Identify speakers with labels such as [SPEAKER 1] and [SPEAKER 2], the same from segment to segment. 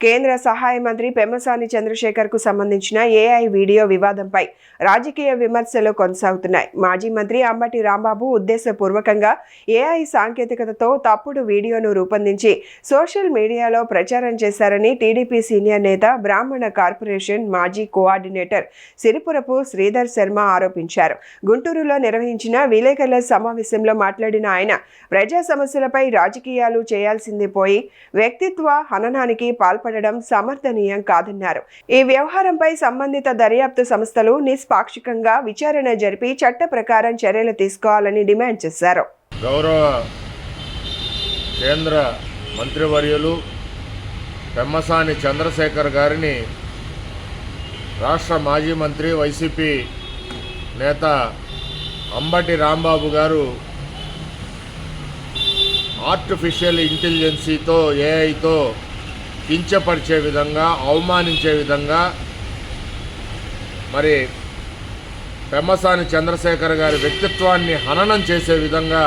[SPEAKER 1] కేంద్ర సహాయ మంత్రి పెమ్మసాని చంద్రశేఖర్ కు సంబంధించిన ఏఐ వీడియో వివాదంపై రాజకీయ విమర్శలు కొనసాగుతున్నాయి. మాజీ మంత్రి అంబటి రాంబాబు ఉద్దేశపూర్వకంగా ఏఐ సాంకేతికతతో తప్పుడు వీడియోను రూపొందించి సోషల్ మీడియాలో ప్రచారం చేశారని టీడీపీ సీనియర్ నేత బ్రాహ్మణ కార్పొరేషన్ మాజీ కోఆర్డినేటర్ సిరిపురపు శ్రీధర్ శర్మ ఆరోపించారు. గుంటూరులో నిర్వహించిన విలేకరుల సమావేశంలో మాట్లాడిన ఆయన ప్రజా సమస్యలపై రాజకీయాలు చేయాల్సింది పోయి వ్యక్తిత్వ హననానికి పాల్పడడం సమర్థనీయం కాదన్నారు. ఈ వ్యవహారంపై సంబంధిత దర్యాప్తు సంస్థలు నిష్పాక్షికంగా విచారణ జరిపి చట్ట ప్రకారం చర్యలు తీసుకోవాలని డిమాండ్ చేశారు.
[SPEAKER 2] గౌరవ కేంద్ర మంత్రివర్యులు పెమ్మసాని చంద్రశేఖర్ గారిని రాష్ట్ర మాజీ మంత్రి వైసీపీ నేత అంబటి రాంబాబు గారు ఆర్టిఫిషియల్ ఇంటెలిజెన్సీతో ఏఐతో కించపరిచే విధంగా అవమానించే విధంగా మరి పెమ్మసాని చంద్రశేఖర్ గారి వ్యక్తిత్వాన్ని హననం చేసే విధంగా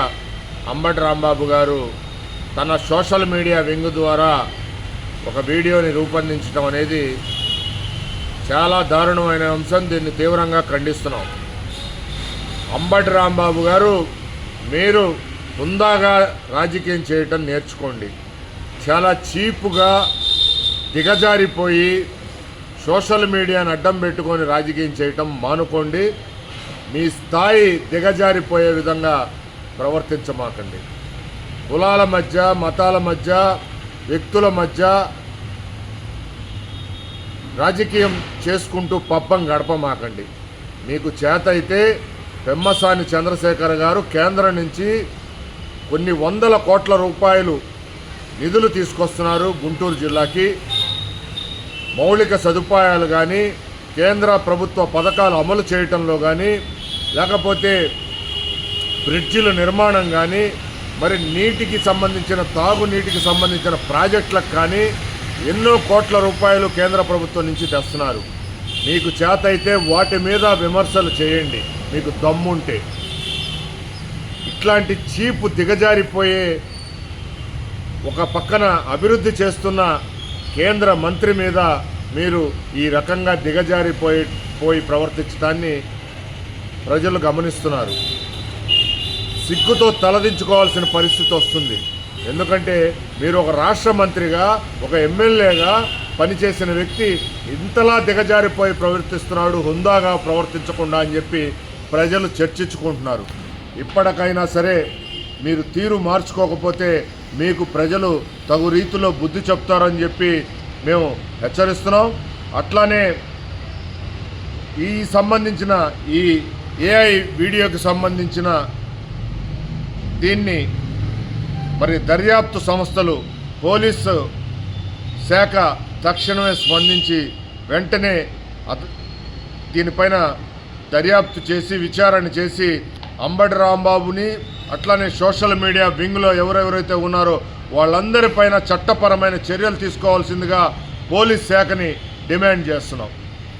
[SPEAKER 2] అంబటి రాంబాబు గారు తన సోషల్ మీడియా వింగ్ ద్వారా ఒక వీడియోని రూపొందించడం అనేది చాలా దారుణమైన అంశం. దీన్ని తీవ్రంగా ఖండిస్తున్నాం. అంబటి రాంబాబు గారు, మీరు హుందాగా రాజకీయం చేయటం నేర్చుకోండి. చాలా చీపుగా దిగజారిపోయి సోషల్ మీడియాను అడ్డం పెట్టుకొని రాజకీయం చేయటం మానుకోండి. మీ స్థాయి దిగజారిపోయే విధంగా ప్రవర్తించమాకండి. కులాల మధ్య, మతాల మధ్య, వ్యక్తుల మధ్య రాజకీయం చేసుకుంటూ పబ్బం గడపమాకండి. మీకు చేత అయితే పెమ్మసాని చంద్రశేఖర్ గారు కేంద్రం నుంచి కొన్ని వందల కోట్ల రూపాయలు నిధులు తీసుకొస్తున్నారు. గుంటూరు జిల్లాకి మౌలిక సదుపాయాలు కానీ, కేంద్ర ప్రభుత్వ పథకాలు అమలు చేయటంలో కానీ, లేకపోతే బ్రిడ్జిల నిర్మాణం కానీ, మరి నీటికి సంబంధించిన తాగునీటికి సంబంధించిన ప్రాజెక్టులకు కానీ ఎన్నో కోట్ల రూపాయలు కేంద్ర ప్రభుత్వం నుంచి తెస్తున్నారు. మీకు చేత అయితే వాటి మీద విమర్శలు చేయండి, మీకు దమ్ముంటే. ఇట్లాంటి చీపు దిగజారిపోయే ఒక పక్కన అభివృద్ధి చేస్తున్న కేంద్ర మంత్రి మీద మీరు ఈ రకంగా దిగజారిపోయి ప్రవర్తించడాన్ని ప్రజలు గమనిస్తున్నారు. సిగ్గుతో తలదించుకోవాల్సిన పరిస్థితి వస్తుంది. ఎందుకంటే మీరు ఒక రాష్ట్ర మంత్రిగా, ఒక ఎమ్మెల్యేగా పనిచేసిన వ్యక్తి ఇంతలా దిగజారిపోయి ప్రవర్తిస్తున్నాడు, హుందాగా ప్రవర్తించకుండా అని చెప్పి ప్రజలు చర్చించుకుంటున్నారు. ఇప్పటికైనా సరే మీరు తీరు మార్చుకోకపోతే మీకు ప్రజలు తగు రీతిలో బుద్ధి చెప్తారని చెప్పి మేము హెచ్చరిస్తున్నాం. అట్లానే ఈ సంబంధించిన ఈ ఏఐ వీడియోకి సంబంధించిన దీన్ని మరి దర్యాప్తు సంస్థలు, పోలీసు శాఖ తక్షణమే స్పందించి వెంటనే దీనిపైన దర్యాప్తు చేసి విచారణ చేసి అంబటి రాంబాబుని, అట్లానే సోషల్ మీడియా వింగ్లో ఎవరెవరైతే ఉన్నారో వాళ్ళందరిపైన చట్టపరమైన చర్యలు తీసుకోవాల్సిందిగా పోలీస్ శాఖని డిమాండ్ చేస్తున్నాం.